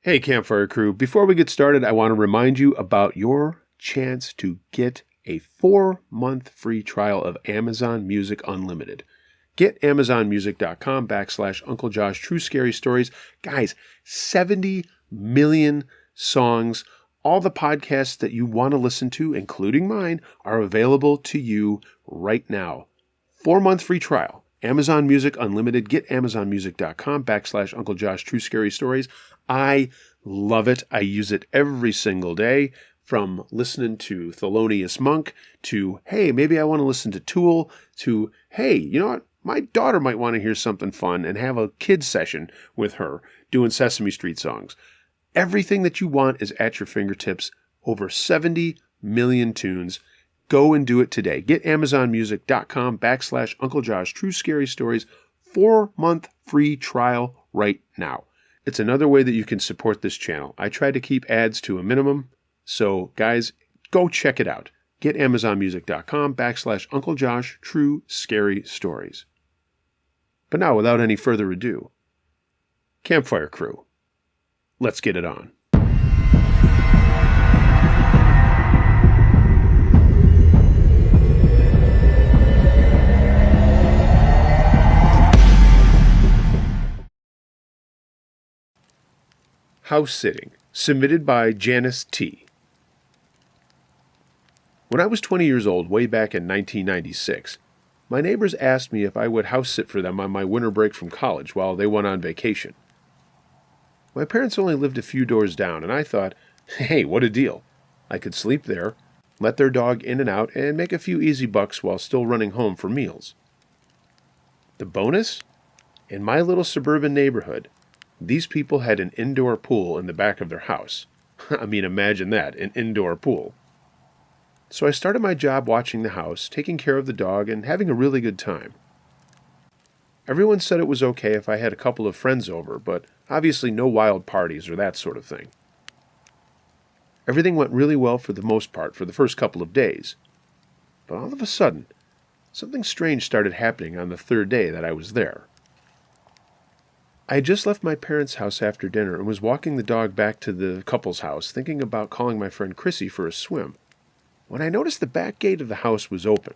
Hey, Campfire Crew. Before we get started, I want to remind you about your chance to get a 4-month free trial of Amazon Music Unlimited. Get amazonmusic.com/unclejoshtruescarystories. Guys, 70 million songs. All the podcasts that you want to listen to, including mine, are available to you right now. 4-month free trial. Amazon Music Unlimited. Get amazonmusic.com/unclejoshtruescarystories. I love it. I use it every single day, from listening to Thelonious Monk to, hey, maybe I want to listen to Tool, to, hey, you know what? My daughter might want to hear something fun and have a kid session with her doing Sesame Street songs. Everything that you want is at your fingertips. Over 70 million tunes. Go and do it today. Get amazonmusic.com/unclejoshtruescarystories 4-month free trial right now. It's another way that you can support this channel. I try to keep ads to a minimum, so guys, go check it out. Get amazonmusic.com/unclejoshtruescarystories. But now, without any further ado, Campfire Crew, let's get it on. House Sitting, submitted by Janice T. When I was 20 years old, way back in 1996, my neighbors asked me if I would house sit for them on my winter break from college while they went on vacation. My parents only lived a few doors down, and I thought, hey, what a deal. I could sleep there, let their dog in and out, and make a few easy bucks while still running home for meals. The bonus? In my little suburban neighborhood, these people had an indoor pool in the back of their house. I mean, imagine that, an indoor pool. So I started my job watching the house, taking care of the dog, and having a really good time. Everyone said it was okay if I had a couple of friends over, but obviously no wild parties or that sort of thing. Everything went really well for the most part for the first couple of days. But all of a sudden, something strange started happening on the third day that I was there. I had just left my parents' house after dinner and was walking the dog back to the couple's house, thinking about calling my friend Chrissy for a swim, when I noticed the back gate of the house was open.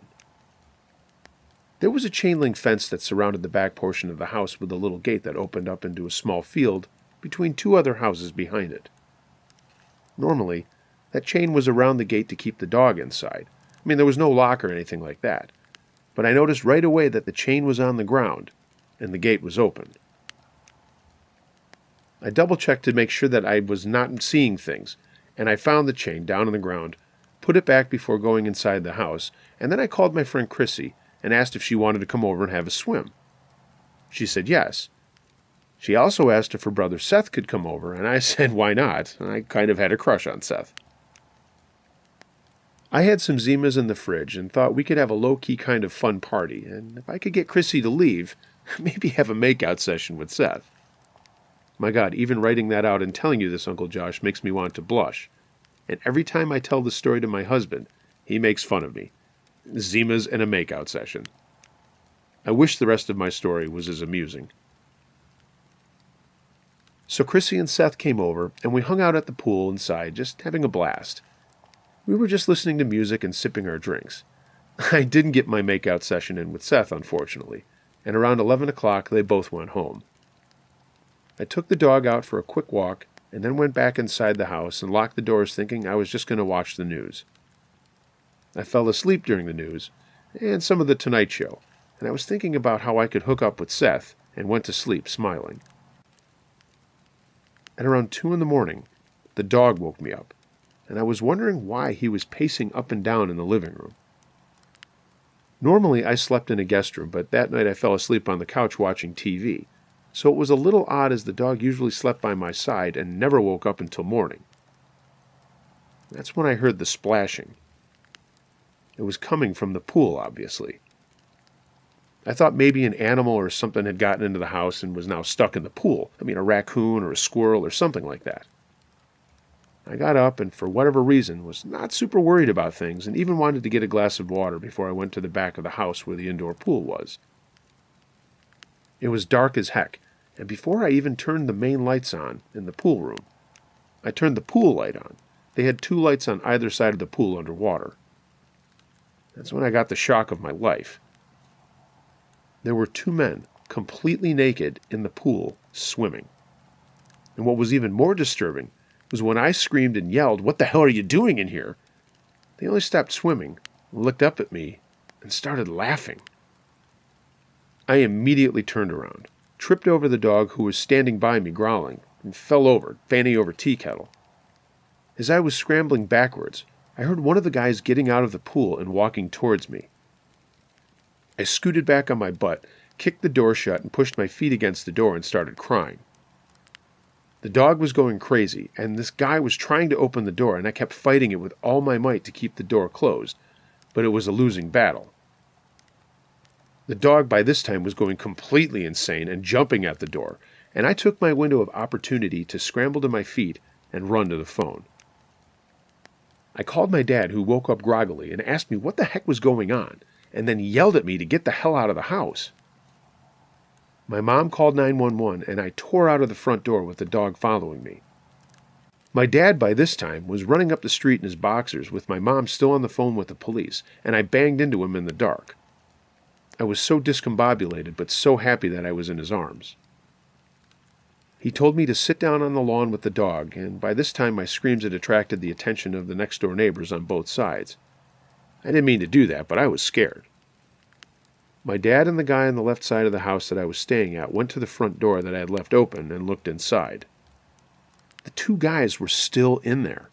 There was a chain-link fence that surrounded the back portion of the house with a little gate that opened up into a small field between two other houses behind it. Normally, that chain was around the gate to keep the dog inside. I mean, there was no lock or anything like that. But I noticed right away that the chain was on the ground and the gate was open. I double-checked to make sure that I was not seeing things, and I found the chain down on the ground, put it back before going inside the house, and then I called my friend Chrissy and asked if she wanted to come over and have a swim. She said yes. She also asked if her brother Seth could come over, and I said why not. I kind of had a crush on Seth. I had some Zimas in the fridge and thought we could have a low-key kind of fun party, and if I could get Chrissy to leave, maybe have a makeout session with Seth. My God, even writing that out and telling you this, Uncle Josh, makes me want to blush. And every time I tell the story to my husband, he makes fun of me. Zimas and a makeout session. I wish the rest of my story was as amusing. So Chrissy and Seth came over, and we hung out at the pool inside, just having a blast. We were just listening to music and sipping our drinks. I didn't get my makeout session in with Seth, unfortunately, and around 11 o'clock they both went home. I took the dog out for a quick walk and then went back inside the house and locked the doors thinking I was just going to watch the news. I fell asleep during the news and some of the Tonight Show, and I was thinking about how I could hook up with Seth and went to sleep smiling. At around 2 in the morning, the dog woke me up, and I was wondering why he was pacing up and down in the living room. Normally I slept in a guest room, but that night I fell asleep on the couch watching TV. So it was a little odd as the dog usually slept by my side and never woke up until morning. That's when I heard the splashing. It was coming from the pool, obviously. I thought maybe an animal or something had gotten into the house and was now stuck in the pool. I mean, a raccoon or a squirrel or something like that. I got up and, for whatever reason, was not super worried about things and even wanted to get a glass of water before I went to the back of the house where the indoor pool was. It was dark as heck, and before I even turned the main lights on in the pool room, I turned the pool light on. They had 2 lights on either side of the pool underwater. That's when I got the shock of my life. There were 2 men, completely naked, in the pool, swimming. And what was even more disturbing was when I screamed and yelled, "What the hell are you doing in here?" They only stopped swimming, looked up at me, and started laughing. I immediately turned around, tripped over the dog who was standing by me growling, and fell over, fanny over tea kettle. As I was scrambling backwards, I heard one of the guys getting out of the pool and walking towards me. I scooted back on my butt, kicked the door shut, and pushed my feet against the door and started crying. The dog was going crazy, and this guy was trying to open the door, and I kept fighting it with all my might to keep the door closed, but it was a losing battle. The dog by this time was going completely insane and jumping at the door, and I took my window of opportunity to scramble to my feet and run to the phone. I called my dad, who woke up groggily, and asked me what the heck was going on, and then yelled at me to get the hell out of the house. My mom called 911, and I tore out of the front door with the dog following me. My dad, by this time, was running up the street in his boxers with my mom still on the phone with the police, and I banged into him in the dark. I was so discombobulated, but so happy that I was in his arms. He told me to sit down on the lawn with the dog, and by this time my screams had attracted the attention of the next-door neighbors on both sides. I didn't mean to do that, but I was scared. My dad and the guy on the left side of the house that I was staying at went to the front door that I had left open and looked inside. The 2 guys were still in there,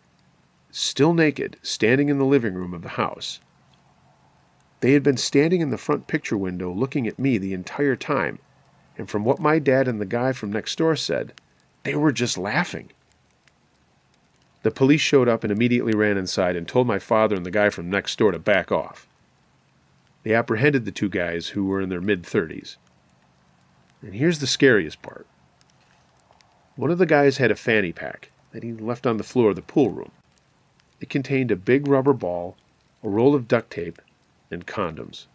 still naked, standing in the living room of the house. They had been standing in the front picture window looking at me the entire time, and from what my dad and the guy from next door said, they were just laughing. The police showed up and immediately ran inside and told my father and the guy from next door to back off. They apprehended the 2 guys who were in their mid-30s. And here's the scariest part. One of the guys had a fanny pack that he left on the floor of the pool room. It contained a big rubber ball, a roll of duct tape, and condoms.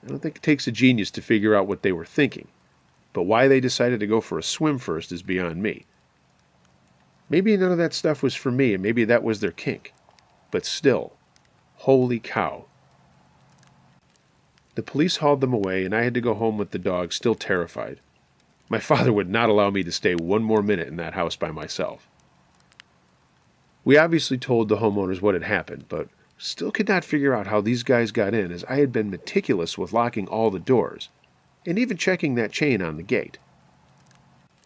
I don't think it takes a genius to figure out what they were thinking, but why they decided to go for a swim first is beyond me. Maybe none of that stuff was for me, and maybe that was their kink. But still, holy cow. The police hauled them away, and I had to go home with the dog, still terrified. My father would not allow me to stay 1 more minute in that house by myself. We obviously told the homeowners what had happened, but still could not figure out how these guys got in, as I had been meticulous with locking all the doors, and even checking that chain on the gate.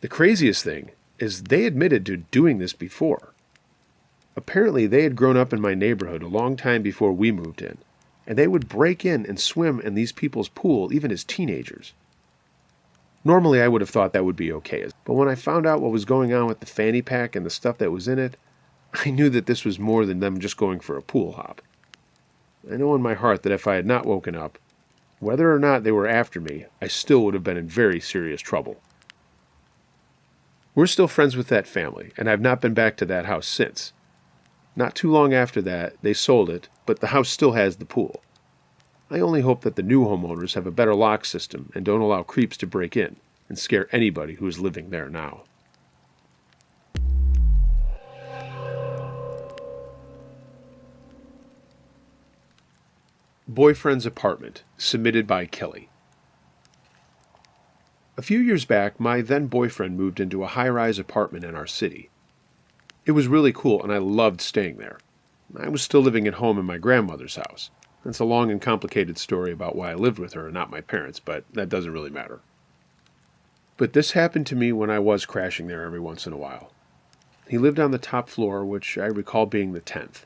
The craziest thing is they admitted to doing this before. Apparently they had grown up in my neighborhood a long time before we moved in, and they would break in and swim in these people's pool even as teenagers. Normally I would have thought that would be okay, but when I found out what was going on with the fanny pack and the stuff that was in it, I knew that this was more than them just going for a pool hop. I know in my heart that if I had not woken up, whether or not they were after me, I still would have been in very serious trouble. We're still friends with that family, and I've not been back to that house since. Not too long after that, they sold it, but the house still has the pool. I only hope that the new homeowners have a better lock system and don't allow creeps to break in and scare anybody who is living there now. Boyfriend's Apartment, submitted by Kelly. A few years back, my then-boyfriend moved into a high-rise apartment in our city. It was really cool, and I loved staying there. I was still living at home in my grandmother's house. It's a long and complicated story about why I lived with her and not my parents, but that doesn't really matter. But this happened to me when I was crashing there every once in a while. He lived on the top floor, which I recall being the 10th.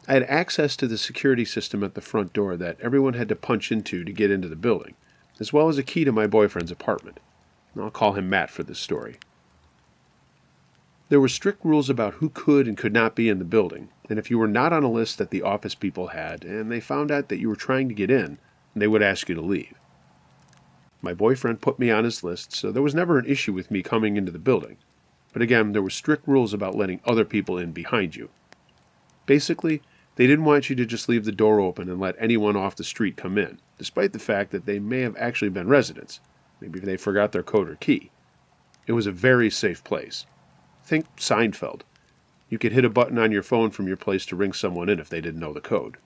I had access to the security system at the front door that everyone had to punch into to get into the building, as well as a key to my boyfriend's apartment. I'll call him Matt for this story. There were strict rules about who could and could not be in the building, and if you were not on a list that the office people had, and they found out that you were trying to get in, they would ask you to leave. My boyfriend put me on his list, so there was never an issue with me coming into the building. But again, there were strict rules about letting other people in behind you. Basically, they didn't want you to just leave the door open and let anyone off the street come in, despite the fact that they may have actually been residents. Maybe they forgot their code or key. It was a very safe place. Think Seinfeld. You could hit a button on your phone from your place to ring someone in if they didn't know the code.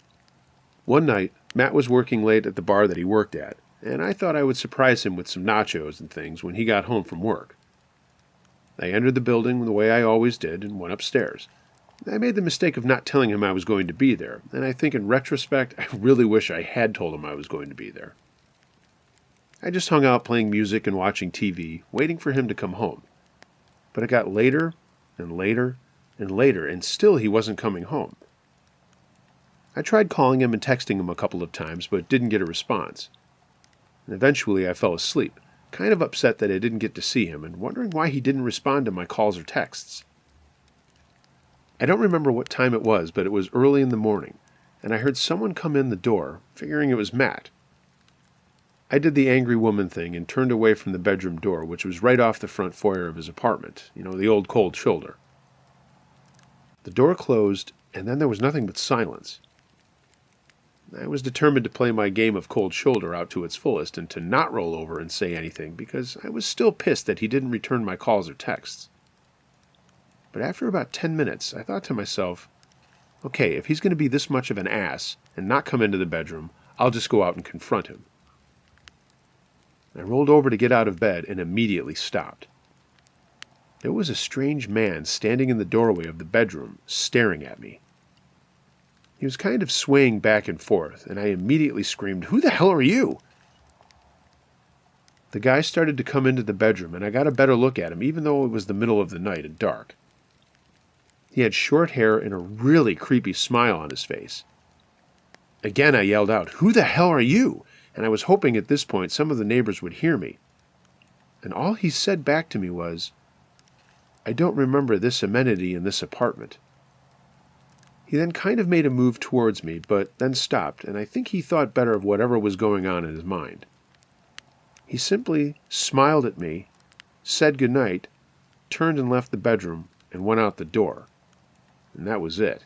One night, Matt was working late at the bar that he worked at, and I thought I would surprise him with some nachos and things when he got home from work. I entered the building the way I always did and went upstairs. I made the mistake of not telling him I was going to be there, and I think in retrospect, I really wish I had told him I was going to be there. I just hung out playing music and watching TV, waiting for him to come home. But it got later and later and later, and still he wasn't coming home. I tried calling him and texting him a couple of times, but didn't get a response. And eventually I fell asleep, kind of upset that I didn't get to see him, and wondering why he didn't respond to my calls or texts. I don't remember what time it was, but it was early in the morning, and I heard someone come in the door, figuring it was Matt. I did the angry woman thing and turned away from the bedroom door, which was right off the front foyer of his apartment, the old cold shoulder. The door closed, and then there was nothing but silence. I was determined to play my game of cold shoulder out to its fullest and to not roll over and say anything because I was still pissed that he didn't return my calls or texts. But after about 10 minutes, I thought to myself, okay, if he's going to be this much of an ass and not come into the bedroom, I'll just go out and confront him. I rolled over to get out of bed and immediately stopped. There was a strange man standing in the doorway of the bedroom, staring at me. He was kind of swaying back and forth, and I immediately screamed, "Who the hell are you?" The guy started to come into the bedroom, and I got a better look at him, even though it was the middle of the night and dark. He had short hair and a really creepy smile on his face. Again, I yelled out, "Who the hell are you?" And I was hoping at this point some of the neighbors would hear me. And all he said back to me was, "I don't remember this amenity in this apartment." He then kind of made a move towards me, but then stopped, and I think he thought better of whatever was going on in his mind. He simply smiled at me, said goodnight, turned and left the bedroom, and went out the door. And that was it.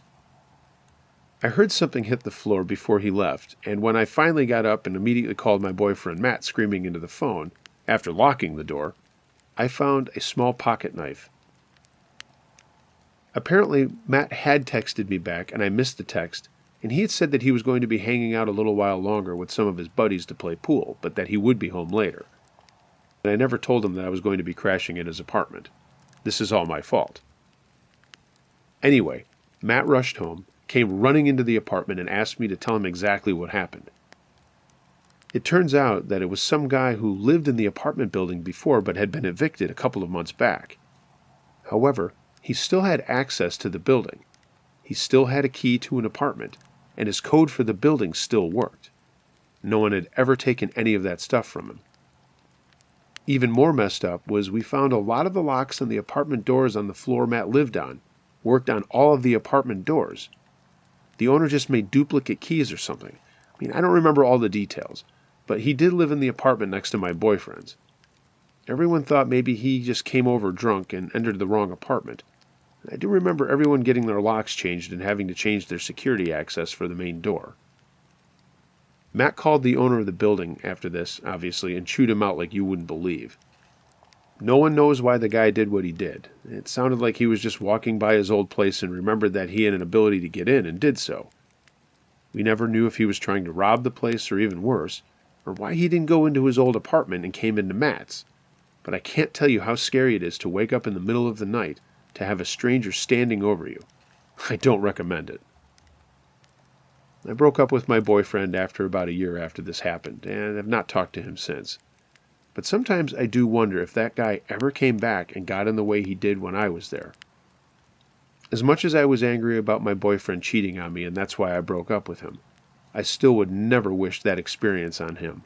I heard something hit the floor before he left, and when I finally got up and immediately called my boyfriend Matt screaming into the phone, after locking the door, I found a small pocket knife. Apparently, Matt had texted me back, and I missed the text, and he had said that he was going to be hanging out a little while longer with some of his buddies to play pool, but that he would be home later. And I never told him that I was going to be crashing at his apartment. This is all my fault. Anyway, Matt rushed home, came running into the apartment, and asked me to tell him exactly what happened. It turns out that it was some guy who lived in the apartment building before but had been evicted a couple of months back. However, he still had access to the building. He still had a key to an apartment, and his code for the building still worked. No one had ever taken any of that stuff from him. Even more messed up was we found a lot of the locks on the apartment doors on the floor Matt lived on worked on all of the apartment doors. The owner just made duplicate keys or something. I don't remember all the details, but he did live in the apartment next to my boyfriend's. Everyone thought maybe he just came over drunk and entered the wrong apartment. I do remember everyone getting their locks changed and having to change their security access for the main door. Matt called the owner of the building after this, obviously, and chewed him out like you wouldn't believe. No one knows why the guy did what he did. It sounded like he was just walking by his old place and remembered that he had an ability to get in and did so. We never knew if he was trying to rob the place or even worse, or why he didn't go into his old apartment and came into Matt's. But I can't tell you how scary it is to wake up in the middle of the night to have a stranger standing over you. I don't recommend it. I broke up with my boyfriend after about a year after this happened, and have not talked to him since. But sometimes I do wonder if that guy ever came back and got in the way he did when I was there. As much as I was angry about my boyfriend cheating on me and that's why I broke up with him, I still would never wish that experience on him.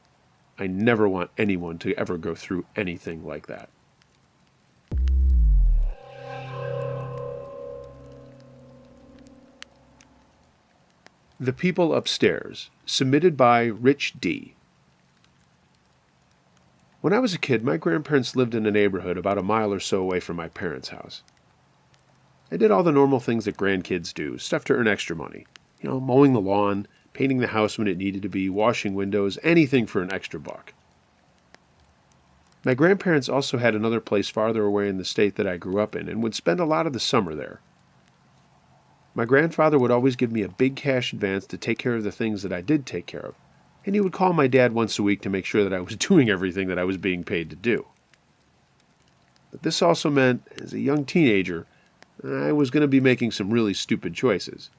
I never want anyone to ever go through anything like that. The People Upstairs, submitted by Rich D. When I was a kid, my grandparents lived in a neighborhood about a mile or so away from my parents' house. I did all the normal things that grandkids do, stuff to earn extra money. Mowing the lawn, painting the house when it needed to be, washing windows, anything for an extra buck. My grandparents also had another place farther away in the state that I grew up in and would spend a lot of the summer there. My grandfather would always give me a big cash advance to take care of the things that I did take care of, and he would call my dad once a week to make sure that I was doing everything that I was being paid to do. But this also meant, as a young teenager, I was going to be making some really stupid choices.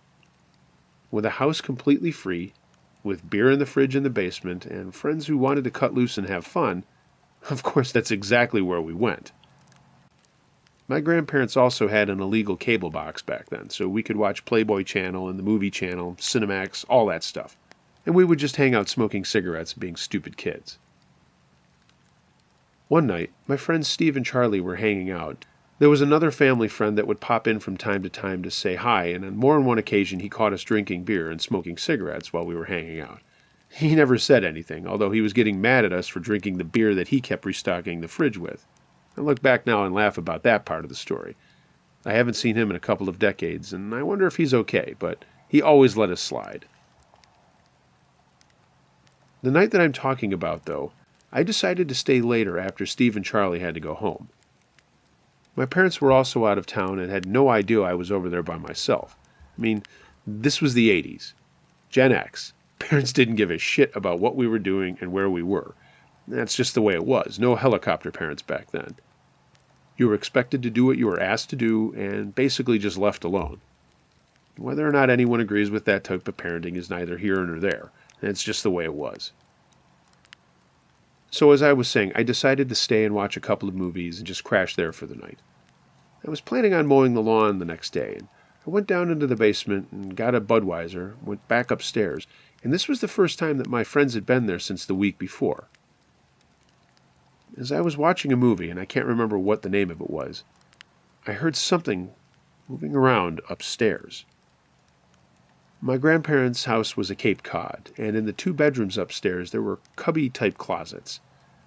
With a house completely free, with beer in the fridge in the basement, and friends who wanted to cut loose and have fun, of course that's exactly where we went. My grandparents also had an illegal cable box back then, so we could watch Playboy Channel and the Movie Channel, Cinemax, all that stuff. And we would just hang out smoking cigarettes and being stupid kids. One night, my friends Steve and Charlie were hanging out. There was another family friend that would pop in from time to say hi, and on more than one occasion he caught us drinking beer and smoking cigarettes while we were hanging out. He never said anything, although he was getting mad at us for drinking the beer that he kept restocking the fridge with. I look back now and laugh about that part of the story. I haven't seen him in a couple of decades, and I wonder if he's okay, but he always let us slide. The night that I'm talking about, though, I decided to stay later after Steve and Charlie had to go home. My parents were also out of town and had no idea I was over there by myself. I mean, this was the 80s. Gen X. Parents didn't give a shit about what we were doing and where we were. That's just the way it was. No helicopter parents back then. You were expected to do what you were asked to do and basically just left alone. Whether or not anyone agrees with that type of parenting is neither here nor there. It's just the way it was. So as I was saying, I decided to stay and watch a couple of movies and just crash there for the night. I was planning on mowing the lawn the next day, and I went down into the basement and got a Budweiser, went back upstairs, and this was the first time that my friends had been there since the week before. As I was watching a movie, and I can't remember what the name of it was, I heard something moving around upstairs. My grandparents' house was a Cape Cod, and in the 2 bedrooms upstairs there were cubby-type closets.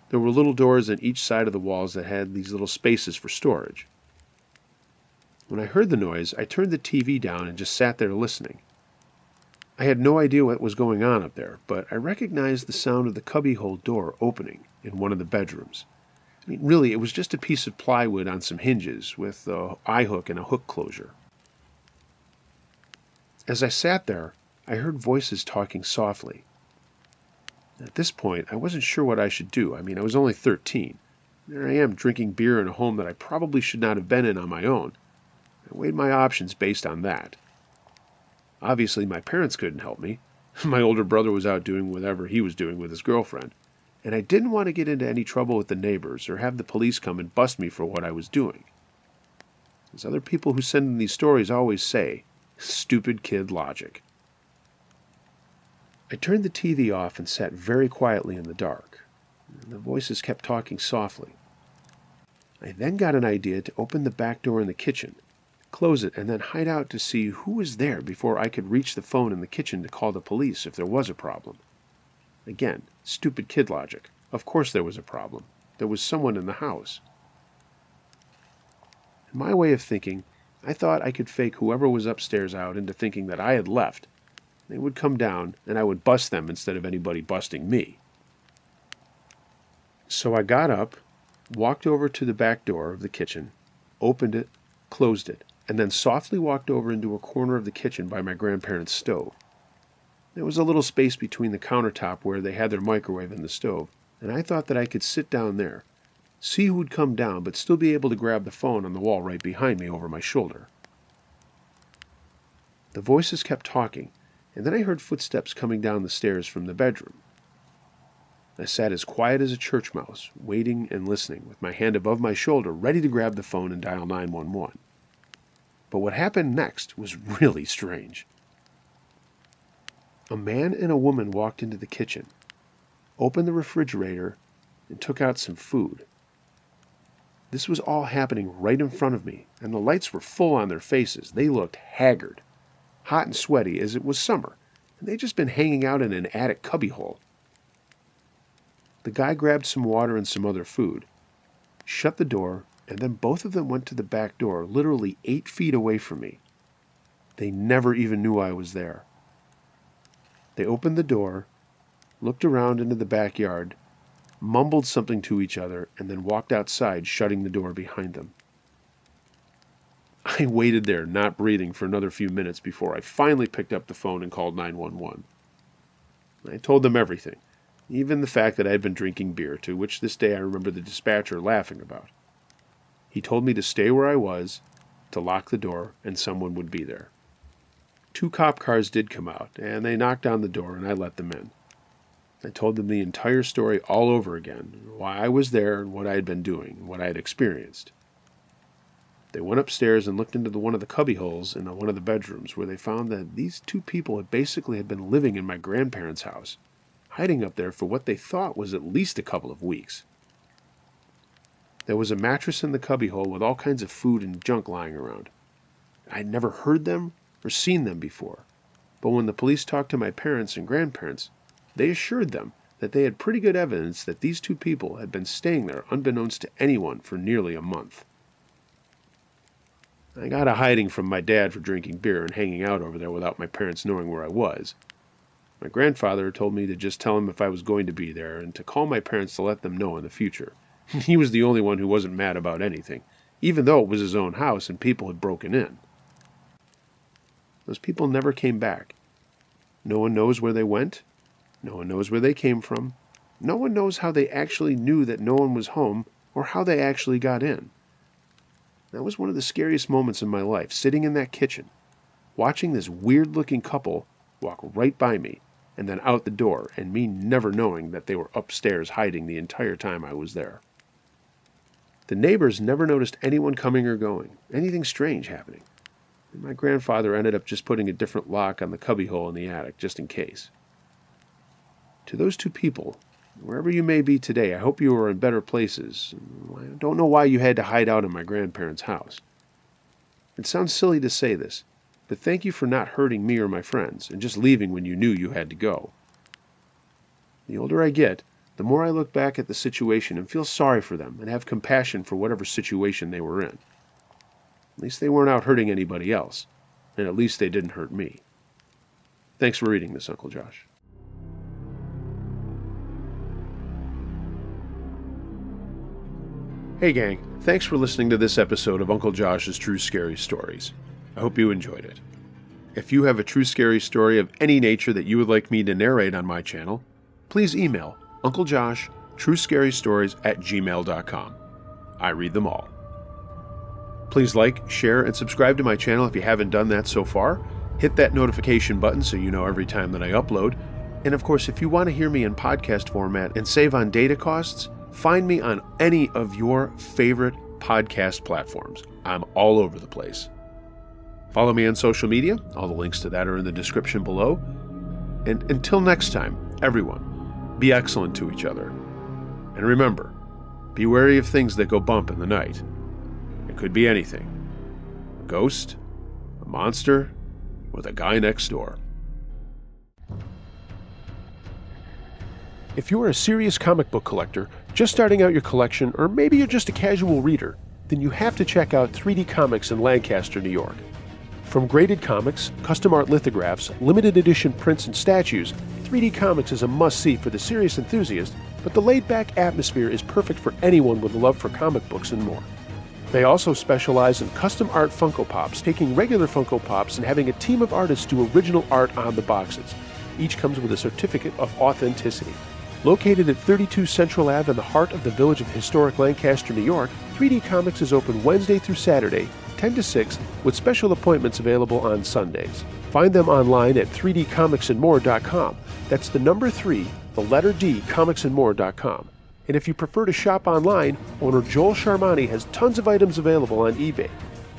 There were little doors on each side of the walls that had these little spaces for storage. When I heard the noise, I turned the TV down and just sat there listening. I had no idea what was going on up there, but I recognized the sound of the cubbyhole door opening in one of the bedrooms. I mean, really, it was just a piece of plywood on some hinges with an eye hook and a hook closure. As I sat there, I heard voices talking softly. At this point, I wasn't sure what I should do. I mean, I was only 13. There I am, drinking beer in a home that I probably should not have been in on my own. I weighed my options based on that. Obviously, my parents couldn't help me. My older brother was out doing whatever he was doing with his girlfriend, and I didn't want to get into any trouble with the neighbors or have the police come and bust me for what I was doing. As other people who send in these stories always say, stupid kid logic. I turned the TV off and sat very quietly in the dark. The voices kept talking softly. I then got an idea to open the back door in the kitchen, close it, and then hide out to see who was there before I could reach the phone in the kitchen to call the police if there was a problem. Again, stupid kid logic. Of course there was a problem. There was someone in the house. In my way of thinking, I thought I could fake whoever was upstairs out into thinking that I had left. They would come down, and I would bust them instead of anybody busting me. So I got up, walked over to the back door of the kitchen, opened it, closed it, and then softly walked over into a corner of the kitchen by my grandparents' stove. There was a little space between the countertop where they had their microwave and the stove, and I thought that I could sit down there, see who would come down, but still be able to grab the phone on the wall right behind me over my shoulder. The voices kept talking, and then I heard footsteps coming down the stairs from the bedroom. I sat as quiet as a church mouse, waiting and listening, with my hand above my shoulder, ready to grab the phone and dial 911. But what happened next was really strange. A man and a woman walked into the kitchen, opened the refrigerator, and took out some food. This was all happening right in front of me, and the lights were full on their faces. They looked haggard, hot and sweaty as it was summer, and they'd just been hanging out in an attic cubbyhole. The guy grabbed some water and some other food, shut the door, and then both of them went to the back door, literally 8 feet away from me. They never even knew I was there. They opened the door, looked around into the backyard, mumbled something to each other, and then walked outside, shutting the door behind them. I waited there, not breathing, for another few minutes before I finally picked up the phone and called 911. I told them everything, even the fact that I had been drinking beer, to which this day I remember the dispatcher laughing about. He told me to stay where I was, to lock the door, and someone would be there. 2 cop cars did come out, and they knocked on the door, and I let them in. I told them the entire story all over again, why I was there and what I had been doing, what I had experienced. They went upstairs and looked into one of the cubbyholes in one of the bedrooms, where they found that these 2 people had been living in my grandparents' house, hiding up there for what they thought was at least a couple of weeks. There was a mattress in the cubbyhole with all kinds of food and junk lying around. I had never heard them or seen them before, but when the police talked to my parents and grandparents, they assured them that they had pretty good evidence that these 2 people had been staying there unbeknownst to anyone for nearly a month. I got a hiding from my dad for drinking beer and hanging out over there without my parents knowing where I was. My grandfather told me to just tell him if I was going to be there and to call my parents to let them know in the future. He was the only one who wasn't mad about anything, even though it was his own house and people had broken in. Those people never came back. No one knows where they went. No one knows where they came from. No one knows how they actually knew that no one was home or how they actually got in. That was one of the scariest moments in my life, sitting in that kitchen, watching this weird-looking couple walk right by me and then out the door, and me never knowing that they were upstairs hiding the entire time I was there. The neighbors never noticed anyone coming or going, anything strange happening. And my grandfather ended up just putting a different lock on the cubbyhole in the attic, just in case. To those 2 people, wherever you may be today, I hope you are in better places. I don't know why you had to hide out in my grandparents' house. It sounds silly to say this, but thank you for not hurting me or my friends, and just leaving when you knew you had to go. The older I get, the more I look back at the situation and feel sorry for them and have compassion for whatever situation they were in. At least they weren't out hurting anybody else, and at least they didn't hurt me. Thanks for reading this, Uncle Josh. Hey gang, thanks for listening to this episode of Uncle Josh's True Scary Stories. I hope you enjoyed it. If you have a true scary story of any nature that you would like me to narrate on my channel, please email unclejoshtruescarystories@gmail.com. I read them all. Please like, share, and subscribe to my channel if you haven't done that so far. Hit that notification button so you know every time that I upload. And of course, if you want to hear me in podcast format and save on data costs, find me on any of your favorite podcast platforms. I'm all over the place. Follow me on social media. All the links to that are in the description below. And until next time, everyone, be excellent to each other. And remember, be wary of things that go bump in the night. It could be anything. A ghost, a monster, or the guy next door. If you're a serious comic book collector, just starting out your collection, or maybe you're just a casual reader, then you have to check out 3D Comics in Lancaster, New York. From graded comics, custom art lithographs, limited edition prints and statues, 3D Comics is a must-see for the serious enthusiast, but the laid-back atmosphere is perfect for anyone with a love for comic books and more. They also specialize in custom art Funko Pops, taking regular Funko Pops and having a team of artists do original art on the boxes. Each comes with a certificate of authenticity. Located at 32 Central Ave in the heart of the village of historic Lancaster, New York, 3D Comics is open Wednesday through Saturday, 10 to 6, with special appointments available on Sundays. Find them online at 3dcomicsandmore.com. That's the number 3, the letter D, comicsandmore.com. And if you prefer to shop online, owner Joel Sharmani has tons of items available on eBay.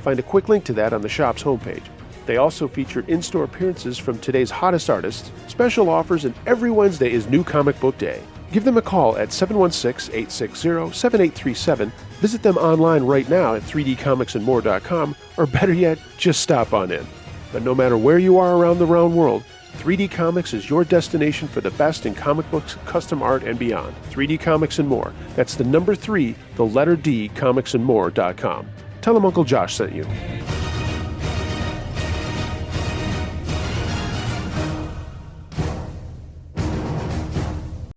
Find a quick link to that on the shop's homepage. They also feature in-store appearances from today's hottest artists, special offers, and every Wednesday is New Comic Book Day. Give them a call at 716-860-7837, visit them online right now at 3dcomicsandmore.com, or better yet, just stop on in. But no matter where you are around the round world, 3D Comics is your destination for the best in comic books, custom art, and beyond. 3D Comics and More. That's the number 3, the letter D, comicsandmore.com. Tell them Uncle Josh sent you.